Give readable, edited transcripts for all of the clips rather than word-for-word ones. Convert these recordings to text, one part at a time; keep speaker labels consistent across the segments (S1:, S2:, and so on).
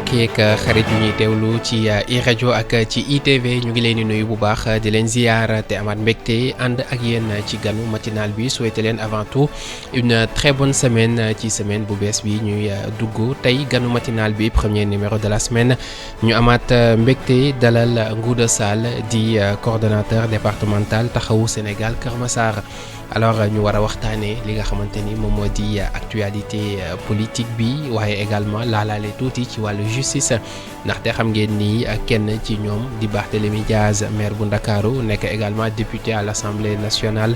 S1: mbokk yeeg xarit yu ñuy teewlu ci iRadio ak ci ITV ñu ngi leen di nuyu bu baax di leen ziar te amaat mbégte ànd ak yéen ci ganu matinal bi souhaité leen avant tout une très bonne semaine ci semaine bu bees bi ñuy dugg tey ganu matinal bi premier numéro de la semaine ñu amaat mbégte dalal Ngouda Sall di coordonnateur départemental taxawu Sénégal Kër Massar. alors ñu war a waxtaanee li nga xamante ni moom moo di actualité politique bi waaye également laalaale tuuti ci wàllu justice ndaxte xam ngeen ni kenn ci ñoom di Barthélémy Diaz maire bu Ndakaaru nekk également député à l'Assemblée nationale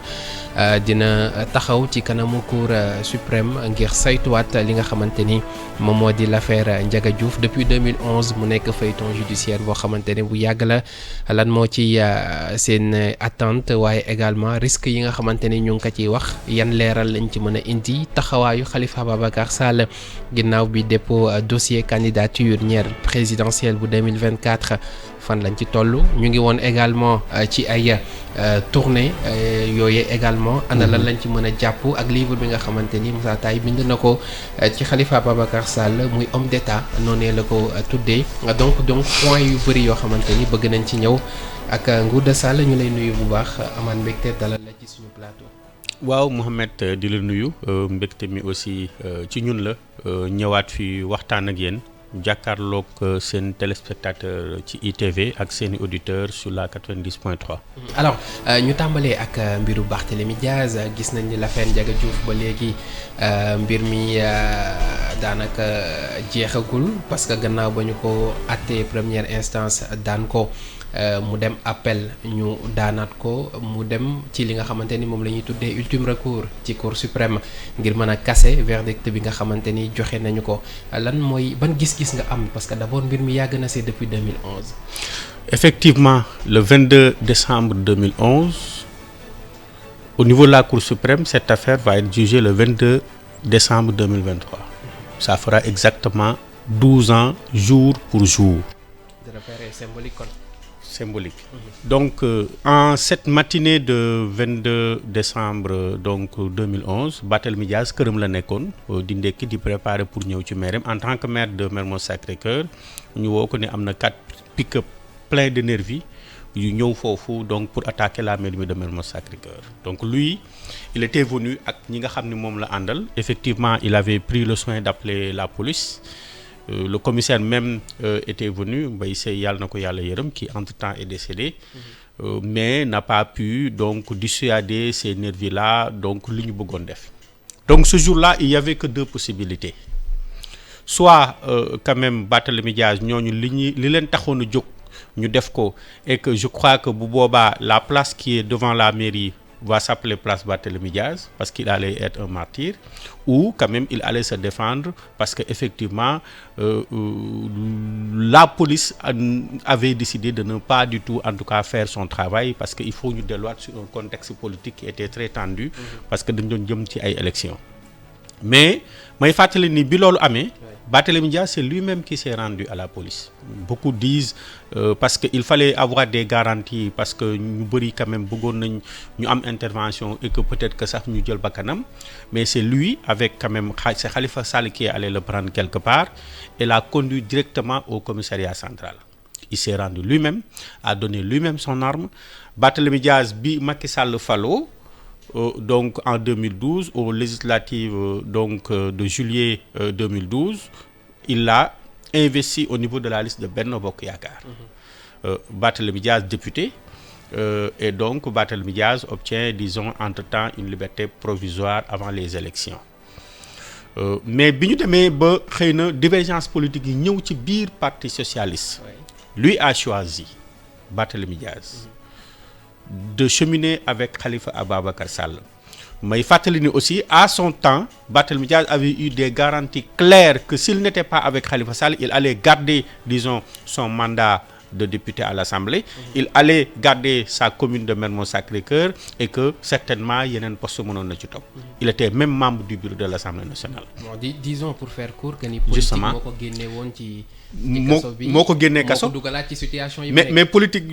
S1: dina taxaw ci kanamu cour suprême ngir saytuwaat li nga xamante ni moom moo di l'affaire Ndiaga Diouf depuis 2011 mu nekk feuilleton judiciaire boo xamante ne bu yàgg la lan moo ci seen attente waaye également risque yi nga xamante ni ñu ngi ko ciy wax yan leeral lañ ci mën a indi taxawaayu Khalifa Ababacar Sall ginnaaw bi dépôt dossier candidature ñeer présidentielle bu 2024 fan lañ ci toll ñu ngi woon également ci ay tournée yooyu également ana lan lañ ci mën a jàpp ak livre bi nga xamante ni Moussa Taye bind na ko ci Khalifa Ababacar Sall muy homme d'état noonee la ko tuddee donc point yu bëri yoo xamante ni bëgg nañ ci ñëw ak Ngouda Sall ñu lay nuyu bu baax amaan mbégte dalal la ci suñu plateau.
S2: waaw Mouhamed di la nuyu mbégte mi aussi ci ñun la ñëwaat fi waxtaan ak yéen jàkkaarloog seen téléspectateur ci ITV ak seeni auditeurs sur la 90.3.
S1: alors ñu tàmbalee ak mbiru Barthélémy Diaz gis nañ ni l'affaire Ndiaga Diouf ba léegi mbir mi daanaka jeexagul parce que gannaaw ba ñu ko àttee première instance daan ko mu dem appel ñu daanaat ko mu dem ci li nga xamante ni moom la ñuy tuddee ultime recours ci cour suprême ngir mën a casser verdict bi nga xamante ni joxe nañu ko lan mooy ban gis-gis nga am parce que d'abord mbir mi yàgg na c'est depuis 2011.
S2: Effectivement, le 22 décembre 2011 au niveau de la cour suprême cette affaire va être jugée le 22 décembre 2023. Ça fera exactement 12 ans jour pour jour.
S1: De repère symbolique kon.
S2: Symbolique. Donc en cette matinée de 22 décembre donc 2011 Barthélémy Diaz këram la nekkoon di ndekki di préparer pour ñëw ci maireem en tant que maire de Mermoz Sacré-Cœur ñu woo ko ne am na 4 pick-up plein de nervis yu ñëw foofu donc pour attaquer la mairie de Mermoz Sacré-Cœur. Donc lui il était venu ak ñi nga xam ne moom la àndal effectivement il avait pris le soin d'appeler la police. Le commissaire même était venu Mbaye Seye yàlla na ko yàlla yërëm qui entre-temps est décédé mais n'a pas pu donc dissuader ces nervis-là donc li ñu bëggoon def. Donc ce jour-là il y avait que 2 possibilités soit quand même Barthélémy Diaz ñooñu li leen taxoon a jóg ñu def ko et que je crois que bu boobaa la place qui est devant la mairie va s'appeler place Barthélémy Diaz parce qu'il allait être un martyr ou quand même il allait se défendre parce que effectivement la police avait décidé de ne pas du tout en tout cas faire son travail parce que il faut ñu delluwaat sur un contexte politique qui était très tendu parce que dañ doon jëm ci ay élections mais may fàttali ni bi loolu amee Barthélémy Diaz c'est lui-même qui s'est rendu à la police. Beaucoup disent parce que il fallait avoir des garanties parce que ñu bëri quand même bëggoon nañ ñu am intervention et que peut-être que sax ñu jël bakkanam mais c'est lui avec quand même c'est Khalifa Sall qui est allé le prendre quelque part et l'a conduit directement au commissariat central. Il s'est rendu lui-même, a donné lui-même son arme. Barthélémy Diaz bi Macky Sall faloo donc en 2012 aux législatives donc de juillet 2012 il l'a investi au niveau de la liste de Benno Bokk Yaakaar. Barthélémy Diaz député et donc Barthélémy Diaz obtient disons entre-temps une liberté provisoire avant les élections mais bi ñu demee ba xëy na divergence politique yi ñëw ci biir parti socialiste lui a choisi Barthélémy Diaz de cheminer avec Khalifa Ababacar Sall. Mais fàttali ni aussi à son temps Barthélémy Diaz avait eu des garanties claires que s'il n'était pas avec Khalifa Sall il allait garder disons son mandat de député à l'Assemblée. Il allait garder sa commune de Mermoz Sacré-Cœur et que certainement yeneen poste mënoon na ci topp. Il était même membre du bureau de l'Assemblée nationale.
S1: Bon, disons pour faire court que ni politique moo ko génne woon ci
S2: moo ko génnee kaso
S1: dugalaat ci situation yi
S2: mais politique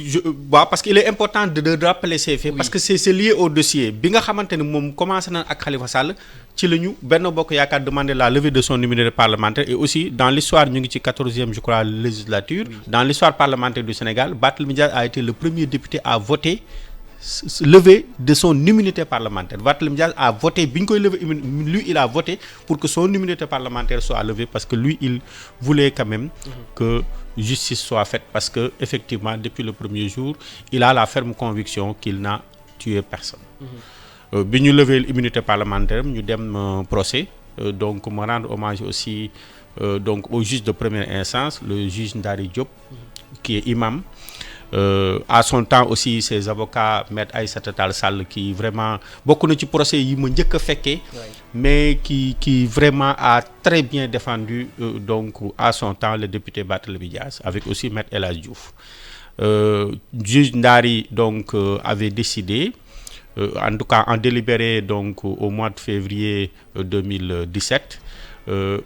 S2: waaw parce que il est important de rappeler ces faits parce que c'est lié au dossier bi nga xamante ne moom commencé na ak Khalifa Sall ci la ñu Benno Bokk Yaakaar demander la levée de son immunité parlementaire et aussi dans l'histoire ñu ngi ci 14e je crois législature dans l'histoire parlementaire du Sénégal Barthélémy Dias a été le premier député à voter levé de son immunité parlementaire. Barthélémy Dias a voté bi ñu koy lever lui il a voté pour que son immunité parlementaire soit levée parce que lui il voulait quand même que justice soit faite parce que effectivement depuis le premier jour il a la ferme conviction qu'il n'a tué personne. Bi ñu lever l'immunité parlementaire ñu dem procès donc me rendre hommage aussi donc au juge de première instance le juge Ndari Diop qui est imam. À son temps aussi ses avocats maître Aïssata Tall Sall qui vraiment bokk na ci procès yi ma njëkk a fekkee mais qui vraiment a très bien défendu donc à son temps le député Barthélémy Dias avec aussi maître El Hadji Diouf juge Ndari donc avait décidé en tout cas en délibéré donc au mois de février 2017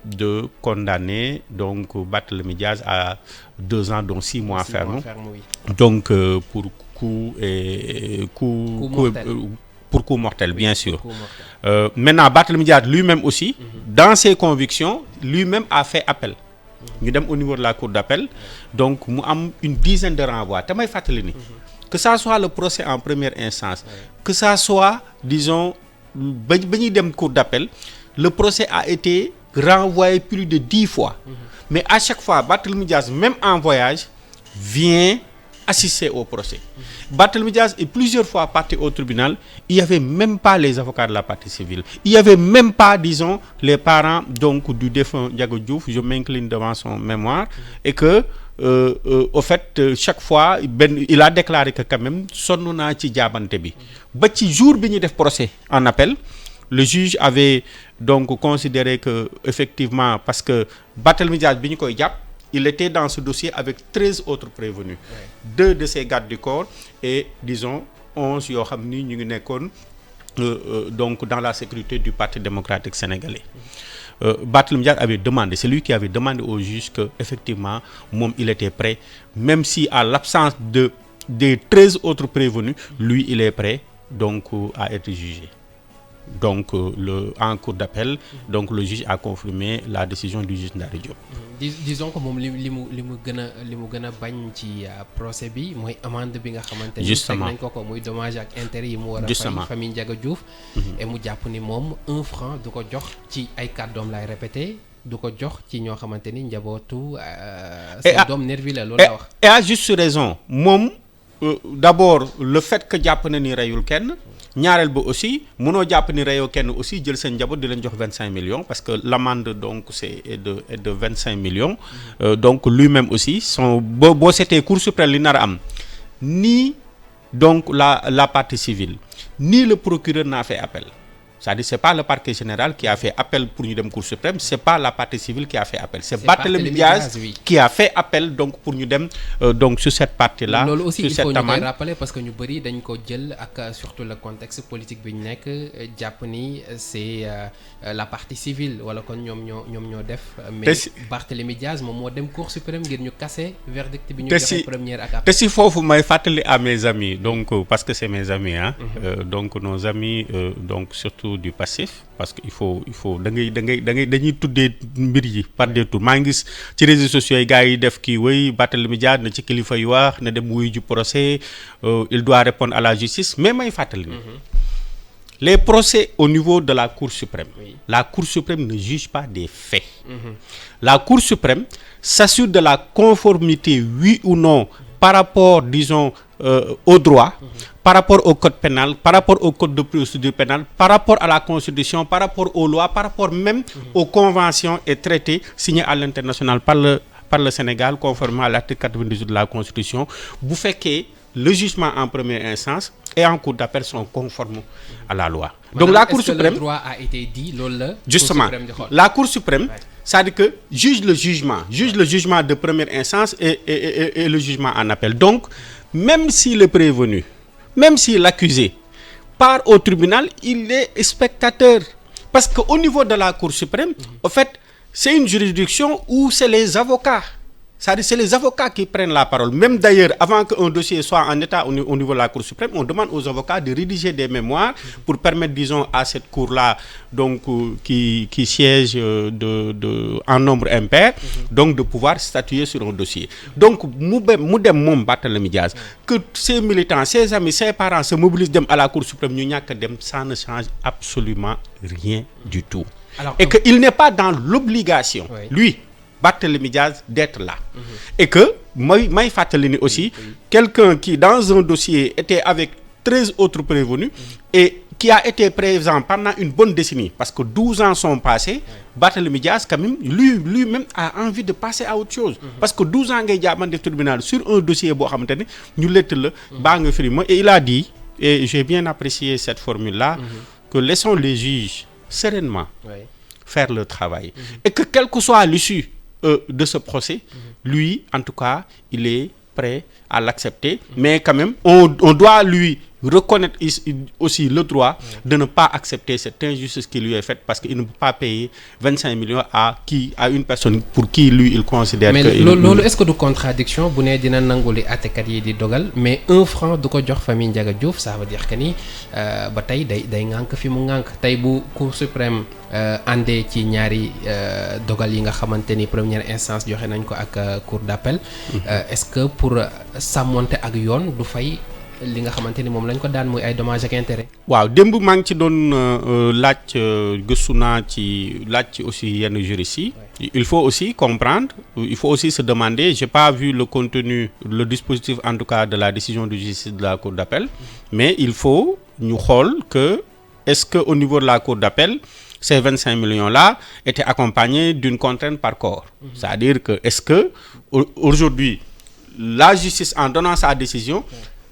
S2: de condamner donc Barthélémy Dias à 2 ans dont 6 mois ferme donc pour coup mortel bien sûr maintenant Barthélémy Dias lui-même aussi dans ses convictions lui-même a fait appel ñu dem au niveau de la cour d'appel donc mu am une dizaine de renvois te may fàttali ni que ça soit le procès en première instance que ça soit disons ba ñuy dem cour d'appel le procès a été renvoyé plus de 10 fois mais à chaque fois Barthélémy Dias même en voyage vient assister au procès Barthélémy Dias est plusieurs fois parti au tribunal il y avait même pas les avocats de la partie civile il y avait même pas disons les parents donc du défunt Ndiaga Diouf je m'incline devant son mémoire et que au fait chaque fois il a déclaré que quand même sonn naa ci jaabante bi ba ci jour bi ñuy def procès en appel le juge avait donc considéré que effectivement parce que Barthélémy Dias bi ñu koy jàpp il était dans ce dossier avec 13 autres prévenus 2 de ses gardes du corps et disons 11 yoo xam ni ñu ngi nekkoon donc dans la sécurité du Parti démocratique sénégalais Barthélémy Dias avait demandé c'est lui qui avait demandé au juge que effectivement moom il était prêt même si à l'absence des 13 autres prévenus lui il est prêt donc à être jugé donc en cour d'appel donc le juge a confirmé la décision du juge Ndari Diop.
S1: Disons que moom li mu gën a bañ ci procès bi mooy amende bi nga xamante ni teg nañ ko muy dommage ak intérêt yi mu war a fay famille Ndiaga Diouf et mu jàpp ni moom 1 franc du ko jox ci ay kàddoom lay répété du ko jox ci ñoo xamante ni njabootu seen doom nervi la loolu la wax
S2: et à juste raison moom d'abord le fait que jàpp na ni reyul kenn ñaareel ba aussi mënoo jàpp ni reyoo kenn aussi jël seen njaboot di leen jox 25 millions parce que l'amende donc c'est de 25 millions donc lui-même aussi boo seetee Cour suprême li nar a am ni donc la partie civile ni le procureur n'a fait appel c'est-à-dire c'est pas le parquet général qui a fait appel pour ñu dem Cour suprême c'est pas la partie civile qui a fait appel c'est Barthélémy Dias qui a fait appel donc pour ñu dem donc sur cette partie-là
S1: loolu aussi il faut ñu koy rappeler parce que ñu bëri dañ ko jël ak surtout le contexte politique bi ñu nekk jàpp ni c'est la partie civile wala kon ñoom ñoo def mais Barthélémy Dias moom moo dem Cour suprême ngir ñu casser verdict bi ñu joxe première ak
S2: te si foofu may fàttali à mes amis donc parce que c'est mes amis donc nos amis donc surtout du passif parce que il faut dañuy tuddee mbir yi par des tours maa ngi gis ci réseaux sociaux yi gars yi def kii wéy Barthélémy Dias na ci kilifa yu wax na dem wuyu ju procès il doit répondre à la justice mais may fàttali ni les procès au niveau de la Cour suprême la Cour suprême ne juge pas des faits la Cour suprême s'assure de la conformité oui ou non par rapport disons au droit par rapport au code pénal par rapport au code de procédure pénale par rapport à la constitution par rapport aux lois par rapport même aux conventions et traités signés à l'international par le Sénégal conformément à l'article 98 de la constitution bu fekkee le jugement en première instance et en cour d'appel sont conformes à la loi. Donc la Cour suprême,
S1: le droit a été dit loolu la.
S2: Justement, la Cour suprême, c'est-à-dire que juge le jugement de première instance et le jugement en appel. Donc même si le prévenu, même si l'accusé part au tribunal, il est spectateur parce que au niveau de la Cour suprême, en fait, c'est une juridiction où c'est les avocats C'est-à-dire c'est les avocats qui prennent la parole. Même d'ailleurs, avant qu'un dossier soit en état au niveau de la Cour suprême, on demande aux avocats de rédiger des mémoires pour permettre, disons, à cette cour-là, donc qui siège en nombre impair, donc de pouvoir statuer sur un dossier. Donc, Moudem Mom Barthélémy Dias, que ses militants, ses amis, ses parents se mobilisent à la Cour suprême, ça ne change absolument rien du tout. Alors, et qu'il n'est pas dans l'obligation, lui, Barthélémy Dias, d'être là. Et que, Maï Fatelini aussi, quelqu'un qui, dans un dossier, était avec 13 autres prévenus et qui a été présent pendant une bonne décennie, parce que 12 ans sont passés, Barthélémy Dias, quand même, lui-même a envie de passer à autre chose. Parce que 12 ans, il y a un tribunal sur un dossier, et il a dit, et j'ai bien apprécié cette formule-là, que laissons les juges sereinement faire leur travail. Et que quelle que soit l'issue de ce procès, lui, en tout cas, il est prêt à l'accepter. Mais quand même, on doit lui reconnaître aussi le droit de ne pas accepter cette injustice qui lui est faite parce qu'il ne peut pas payer 25 millions à une personne pour qui lui il considère.
S1: Mais est-ce que de contradiction bu ne dina nanguli àttekat yi di dogal mais 1 franc du ko jox famille Ndiaga Diouf ça veut dire que ni ba tey day ŋànk fi mu ŋànk tey bu Cour suprême àndee ci ñaari dogal yi nga xamante ni première instance joxe nañ ko ak cour d'appel est-ce que pour sàmmonte ak yoon du fay li nga xamante ni moom lañ ko daan muy ay dommages ak intérêts.
S2: waaw démb maa ngi ci doon laaj gëstu naa ci laaj ci aussi yenn juristes yi. Il faut aussi comprendre, il faut aussi se demander, j'ai pas vu le contenu, le dispositif en tout cas de la décision de justice de la cour d'appel, mais il faut ñu xool que est-ce que au niveau de la cour d'appel ces 25 millions-là étaient accompagnés d'une contrainte par corps. C'est-à-dire que est-ce que aujourd'hui la justice en donnant sa décision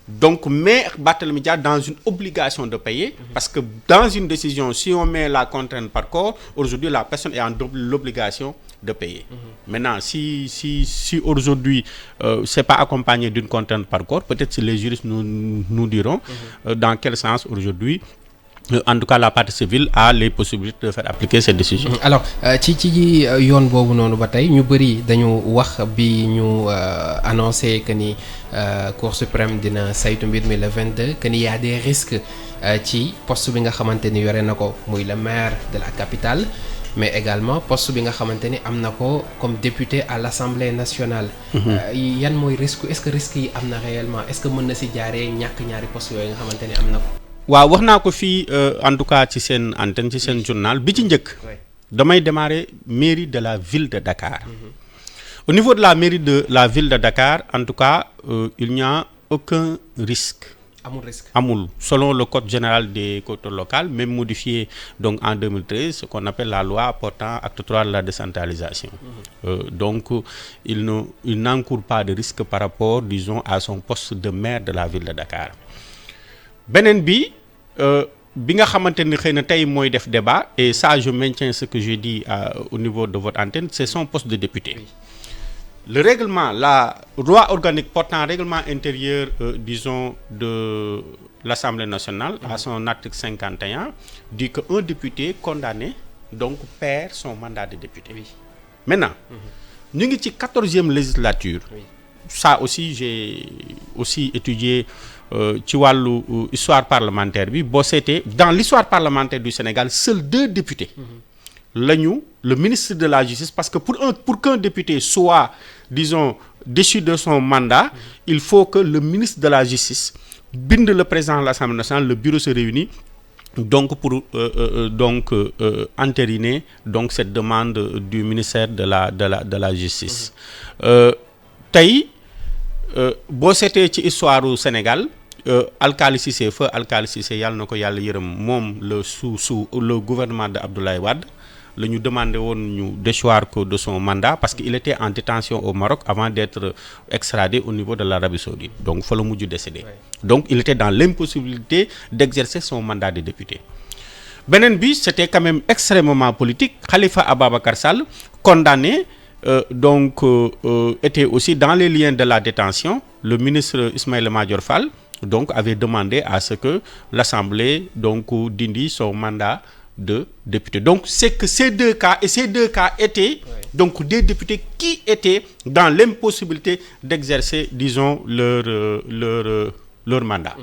S2: donc met Barthélémy Dias dans une obligation de payer parce que dans une décision si on met la contrainte par corps aujourd'hui la personne est en l'obligation de payer. Maintenant si aujourd'hui c'est pas accompagné d'une contrainte par corps peut-être si les juristes nous diront dans quel sens aujourd'hui en tout cas la partie civile a les possibilités de faire appliquer cette décision.
S1: Alors ci yoon boobu noonu ba tey ñu bëri dañu wax bi ñu annoncé que ni Cour suprême dina saytu mbir mi le 22 que ni y a des risques ci poste bi nga xamante ni yore na ko muy le maire de la capitale mais également poste bi nga xamante ni am na ko comme député à l'Assemblée nationale. Yan mooy risque est-ce que risque yi am na réellement est-ce que mën na si jaaree ñàkk ñaari poste yooyu nga xamante ni am na ko.
S2: waaw wax naa ko fii en tout cas ci seen antenne ci seen journal bi ci njëkk damay démarrer mairie de la ville de Dakar. Au niveau de la mairie de la ville de Dakar en tout cas il n'y a aucun risque. Amul selon le code général des collectivités locales même modifié donc en 2013 ce qu'on appelle la loi portant acte 3 de la décentralisation. Donc il n'encourt pas de risque par rapport disons à son poste de maire de la ville de Dakar. Beneen bi nga xamante ni xëy na tey mooy def débat et ça je maintiens ce que j'ai dit au niveau de votre antenne c'est son poste de député. Le règlement, la loi organique portant règlement intérieur disons de l'Assemblée nationale à son article 51 dit qu'un député condamné donc perd son mandat de député. Maintenant ñu ngi ci 14e législature. Ça aussi j'ai aussi étudié ci wàllu histoire parlementaire bi boo seetee dans l'histoire parlementaire du Sénégal seuls 2 députés lañu le ministre de la justice parce que pour qu'un député soit disons déchu de son mandat il faut que le ministre de la justice bind le président de l'Assemblée nationale le bureau se réunit donc pour entériner donc cette demande du ministère de la justice. Tey boo seetee ci histoire du Sénégal Alkali Cissé feu Alkali Cissé yàlla na ko yàlla yërëm moom le gouvernement de Abdoulaye Wade la ñu demandé woon ñu déchoir ko de son mandat parce que il était en détention au Maroc avant d'être extradé au niveau de l'Arabie Saoudite donc fa la mujj décédé. Donc il était dans l'impossibilité d'exercer son mandat de député. Beneen bi c'était quand même extrêmement politique Khalifa Ababacar Sall condamné était aussi dans les liens de la détention. Le ministre Ismaïla Madior Fall donc avait demandé à ce que l'Assemblée donc dindi son mandat de députés. Donc c'est que ces deux cas étaient donc des députés qui étaient dans l'impossibilité d'exercer, disons, leur mandat.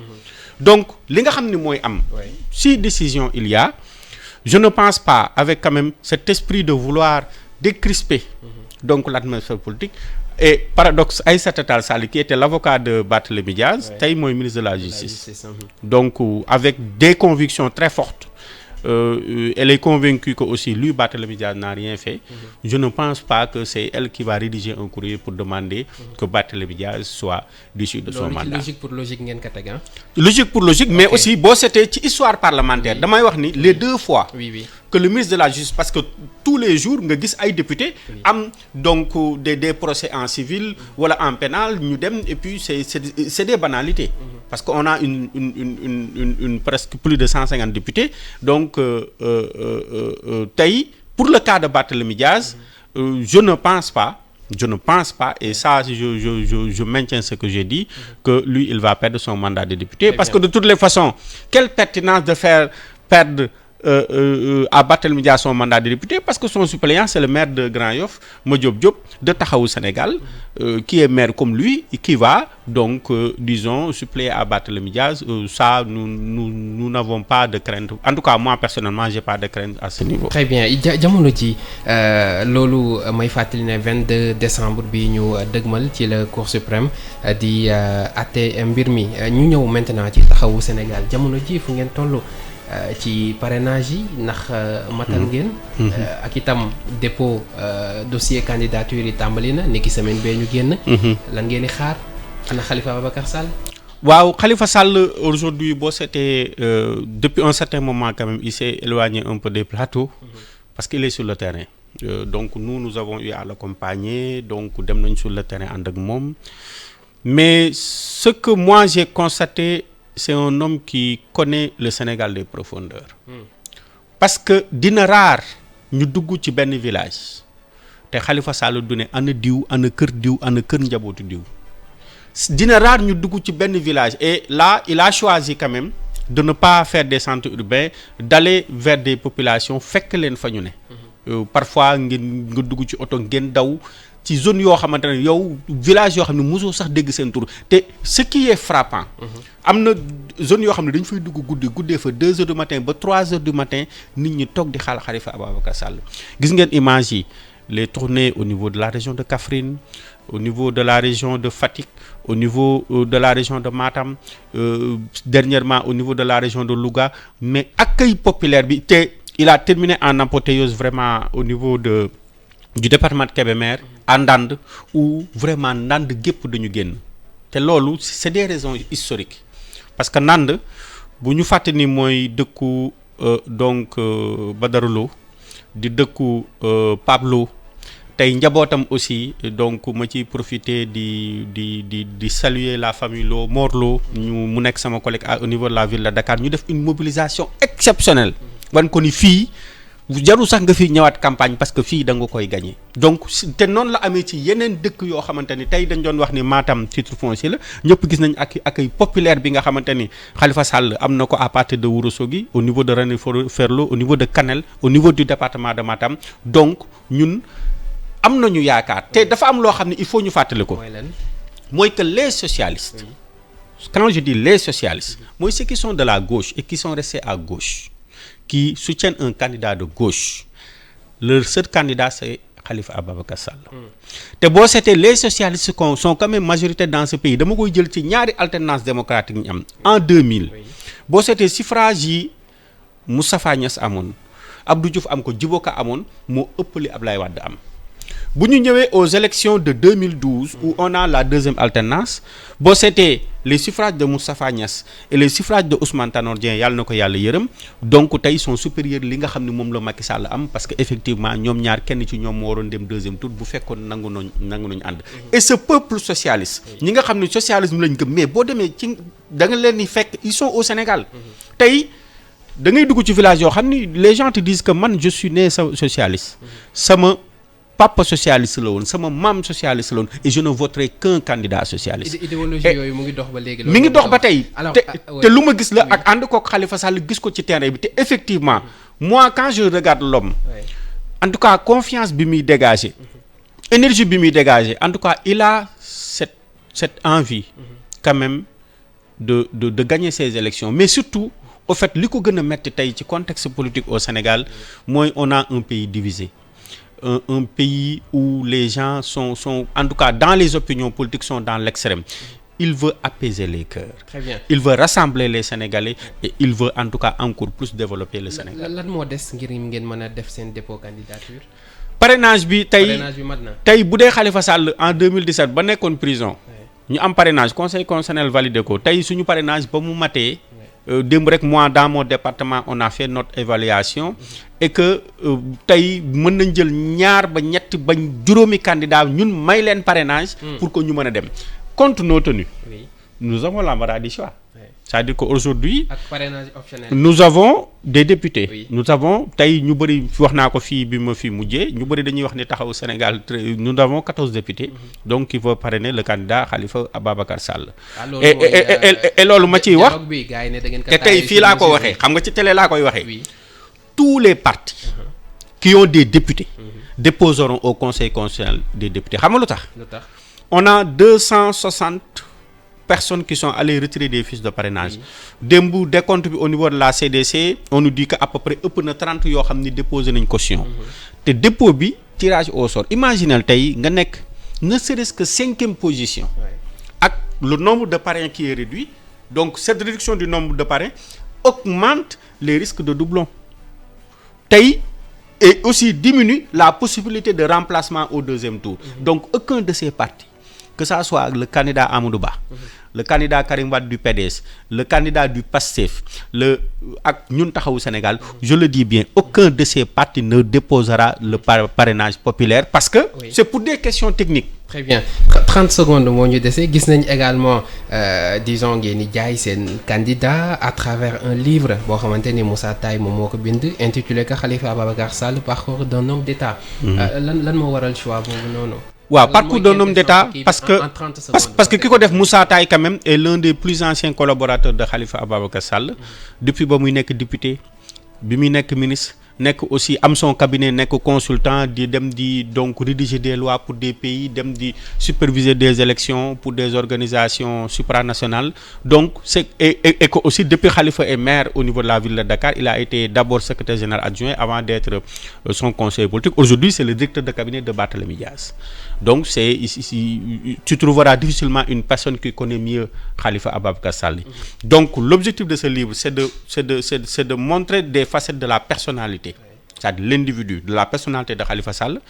S2: Donc li nga xam ni mooy am si décision il y a, je ne pense pas, avec quand même cet esprit de vouloir décrisper donc l'atmosphère politique, et paradoxe, Aïssata Tall Sall qui était l'avocat de Barthélémy Diaz tey mooy ministre de la justice. Donc avec des convictions très fortes, elle est convaincue que aussi lui, Barthélémy Diaz, n'a rien fait. Je ne pense pas que c'est elle qui va rédiger un courrier pour demander que Barthélémy Diaz soit déchu de son mandat.
S1: Logique pour logique ngeen ko teg.
S2: Logique pour logique, mais aussi boo seetee ci histoire parlementaire damay wax ni les deux fois que le ministre de la justice, parce que tous les jours nga gis ay députés am donc des procès en civil wala en pénal ñu dem, et puis c'est des banalités. Parce qu'on a une presque plus de 150 députés. Donc tey pour le cas de Barthélémy Diaz, je ne pense pas, et ça je maintiens ce que j'ai dit, que lui il va perdre son mandat de député. Parce que de toutes les façons, quelle pertinence de faire perdre à Barthélémy Diaz son mandat de député, parce que son suppléant c'est le maire de Grand Yoff, Madiop Diop, de Taxawu Sénégal, qui est maire comme lui et qui va donc disons suppléer à Barthélémy Diaz. Ça nous n'avons pas de crainte, en tout cas moi personnellement j'ai pas de crainte à ce niveau.
S1: Très bien. Jamono ji loolu may fàttali ne 22 décembre bi ñu dëgmal ci la Cour suprême di àtte mbir mi. Ñu ñëw maintenant ci Taxawu Sénégal, jamono ji fu ngeen tollu ci parrainage yi, ndax matal ngeen ak itam dépôt dossier candidature yi tàmbali na niki semaine bee ñu génn. Lan ngeen di xaar, ana Khalifa Ababacar Sall?
S2: Waaw, Khalifa Sall aujourd'hui boo seetee depuis un certain moment quand même il s'est éloigné un peu des plateaux parce qu'il est sur le terrain. Donc nous avons eu à l'accompagner, donc dem nañ sur le terrain ànd ak moom, mais ce que moi j'ai constaté, c'est un homme qui connaît le Sénégal des profondeurs. Parce que dina rare ñu dugg ci benn village te Khalifa Sall du ne ana diw ana kër njabootu diw. Dina rare ñu dugg ci benn village, et là il a choisi quand même de ne pas faire des centres urbains, d'aller vers des populations fekk leen fa ñu ne. Parfois nga dugg ci oto ngeen daw ci zone yoo xamante ne yow village yoo xam ne mosoo sax dégg seen tur. Te ce qui est frappant, am na zone yoo xam ne dañ fay dugg guddee fa 2 heures du matin ba 3 heures du matin, nit ñi toog di xaal Khalifa Ababacar Sall. Gis ngeen image yi, les tournées au niveau de la région de Kaffrine, au niveau de la région de Fatick, au niveau de la région de Matam, dernièrement au niveau de la région de Louga, mais accueil populaire bi te il a terminé en apothéose vraiment au niveau du département de Kébémer à Ndande, où vraiment Ndande gépp dañu génn. Te loolu c'est des raisons historiques, parce que Ndande bu ñu fàtte ni mooy dëkku donc Badara Lo di dëkku Pablo, tey njabootam aussi, donc ma ciy profiter di saluer la famille Lo, Mor Lo, mu nekk sama collègue au niveau de la ville de Dakar, ñu def une mobilisation exceptionnelle. Wan ko ni fii jarul sax nga fi ñëwaat campagne parce que fii da nga koy gagner. Donc te noonu la amee ci yeneen dëkk yoo xamante ni tey dañ doon wax ni Matam titre foncier la, ñëpp gis nañ accueil populaire bi nga xamante ni Khalifa Sall am na ko à partir de Ourossogui, au niveau de René Ferlo, au niveau de Kanel, au niveau du département de Matam. Donc ñun am nañu yaakaar. Te dafa am loo xam ne il faut ñu fàttali ko. Mooy que les socialistes, quand je dis les socialistes, mooy ceux qui sont de la gauche et qui sont restés à gauche, qui soutiennent un candidat de gauche, leur seul candidat c'est Khalifa Ababacar Sall. Te boo seetee les socialistes sont quand même majoritaires dans ce pays. Dama koy jël ci ñaari alternance démocratique ñu am. En 2000 boo seetee suffrage yi Moustapha Niasse amoon, Abdou Diouf am ko, Djibo Ka amoon, moo ëpp li Ablaye Wade am. Bu ñu ñëwee aux élections de 2012 où on a la deuxième alternance, boo seetee les suffrages de Moustapha Niasse et les suffrages de Ousmane Tanor Dieng, yàlla na ko yàlla yërëm, donc tey sont supérieurs li nga xam ne moom la Macky Sall am, parce que effectivement ñoom ñaar kenn ci ñoom moo waroon dem deuxième tour bu fekkoon nangu nañu ànd. Et ce peuple socialiste, ñi nga xam ne socialisme lañ gëm, mais boo demee ci da nga leen di fekk ils sont au Sénégal. Tey da ngay dugg ci village yoo xam ni les gens te disent que man je suis né socialiste, sama papa socialiste la woon, sama maam socialiste la woon, et je ne voterai qu'un candidat socialiste.
S1: Idéologie yooyu mu ngi dox ba léegi.
S2: mi ngi dox ba tey te lu ma gis la ak ànd kook Khalifa Sall gis ko ci terrain bi, te effectivement moi quand je regarde l'homme en tout cas confiance bi muy dégager énergie bi muy dégager en tout cas il a cette envie quand même de gagner ces élections mais surtout au fait li ko gën a metti tey ci contexte politique au Sénégal mooy on a un pays divisé un pays où les gens sont en tout cas dans les opinions politiques sont dans l'extrême. Il veut apaiser les cœurs.
S1: Très bien.
S2: Il veut rassembler les Sénégalais et il veut en tout cas encore plus développer le Sénégal.
S1: lan moo des ngir ngeen mën a def seen dépôt candidature.
S2: Parrainage bi tey
S1: mat na.
S2: tey bu dee Khalifa Sall en 2017 ba nekkoon prison. ñu am parrainage conseil constitutionnel validé ko tey suñu parrainage ba mu matee. démb rek moi dans mon département on a fait notre évaluation et que tey mën nañ jël ñaar ba ñett ba juróomi candidat ñun may leen parrainage pour que ñu mën a dem compte nos tenues nous avons l'embarras du choix c'est-à-dire qu'aujourd'hui
S1: parrainage optionnel
S2: nous avons des députés nous avons tey ñu bëri wax naa ko fii bi ma fi mujjee ñu bëri dañuy wax ni taxawu Sénégal nous avons 14 députés donc qui vont parrainer le candidat Khalifa Ababacar Sall et loolu ma ciy wax te tey fii laa ko waxee xam nga ci télé laa koy waxee tous les partis qui ont des députés déposeront au conseil constitutionnel des députés xam nga lu tax on a 260 personnes qui sont allées retirer des fiches de parrainage démb décompte bi au niveau de la CDC on nous dit que à peu près ëpp na 30 yoo xam ni déposé nañ caution te dépôt bi tirage au sort imaginez tey nga nekk ne serait-ce que 5e position ak le nombre de parrains qui est réduit donc cette réduction du nombre de parrains augmente les risques de doublons tey et aussi diminue la possibilité de remplacement au 2e tour donc aucun de ces partis que ça soit le candidat Amadou Ba le candidat Karim Wade du PDS le candidat du PASTEF ak ñun taxawu Sénégal je le dis bien aucun de ces partis ne déposera le parrainage populaire parce que c'est pour des questions techniques.
S1: Très bien 30 secondes moo ñu dese gis nañ également disons ngeen ni jaay seen candidat à travers un livre boo xamante ni Moussa Taye moom moo ko bind intitulé que Khalifa Ababacar Sall parcours d'un homme d'État. lan moo waral choix boobu noonu.
S2: waaw parcours d'un homme d'État parce que ki ko def Moussa Taye quand même est l'un des plus anciens collaborateurs de Khalifa Ababacar Sall depuis ba muy nekk député bi muy nekk ministre nekk aussi am son cabinet nekk consultant di dem di donc rédiger des lois pour des pays dem di superviser des élections pour des organisations supranationales donc c'est et que aussi depuis Khalifa est maire au niveau de la ville de Dakar il a été d'abord secrétaire général adjoint avant d'être son conseiller politique aujourd'hui c'est le directeur de cabinet de Barthélémy Dias donc c'est ici tu trouveras difficilement une personne qui connaît mieux Khalifa Ababacar Sall donc l'objectif de ce livre c'est de montrer des facettes de la personnalité c'est-à-dire l'individu de la personnalité de Khalifa Sall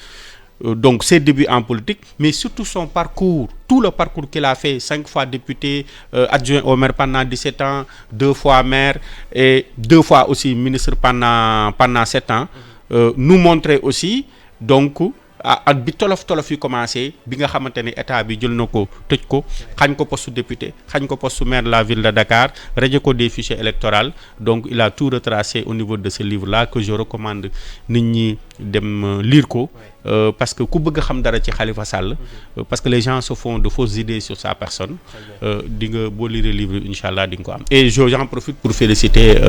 S2: donc ses débuts en politique mais surtout son parcours tout le parcours qu'il a fait 5 fois député adjoint au maire pendant 17 ans 2 fois maire et 2 fois aussi ministre pendant 7 ans nous montrer aussi donc ak bi tolof yi commencé bi nga xamante ni état bi jël na ko tëj ko xañ ko poste député xañ ko poste maire de la ville de Dakar radié ko des fichiers électoraux donc il a tout retracé au niveau de ce livre là que je recommande nit ñi dem lire ko parce que ku bëgg a xam dara ci Khalifa Sall parce que les gens se font de fausses idées sur sa personne di nga boo lire livre inchallah di nga ko am et j'en profite pour féliciter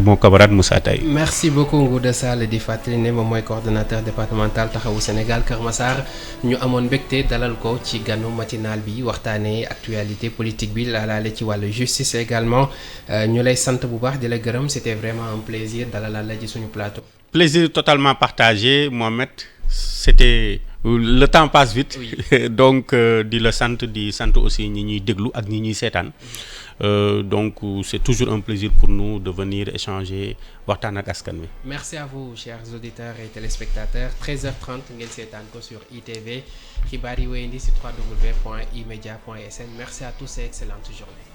S2: mon camarade Moussa Taye.
S1: Merci beaucoup Ngouda Sall di fàttali ne moom mooy coordonnateur départemental taxawu Sénégal Kër Massar ñu amoon mbégte dalal ko ci ganu matinal bi waxtaanee actualité politique bi laalaale ci wàllu justice également ñu lay sant bu baax di la gërëm c'était vraiment un plaisir dalal la ci suñu plateau.
S2: Plaisir totalement partagé Mohamed c'était le temps passe vite donc di la sant di sant aussi ñi ñuy déglu ak ñi ñuy seetaan donc c'est toujours un plaisir pour nous de venir échanger waxtaan ak askan wi.
S1: Merci à vous chers auditeurs et téléspectateurs 13h30 ngeen seetaan ko sur ITV xibaar yi wéyandi ci www.imedia.sn merci à tous et excellente journée.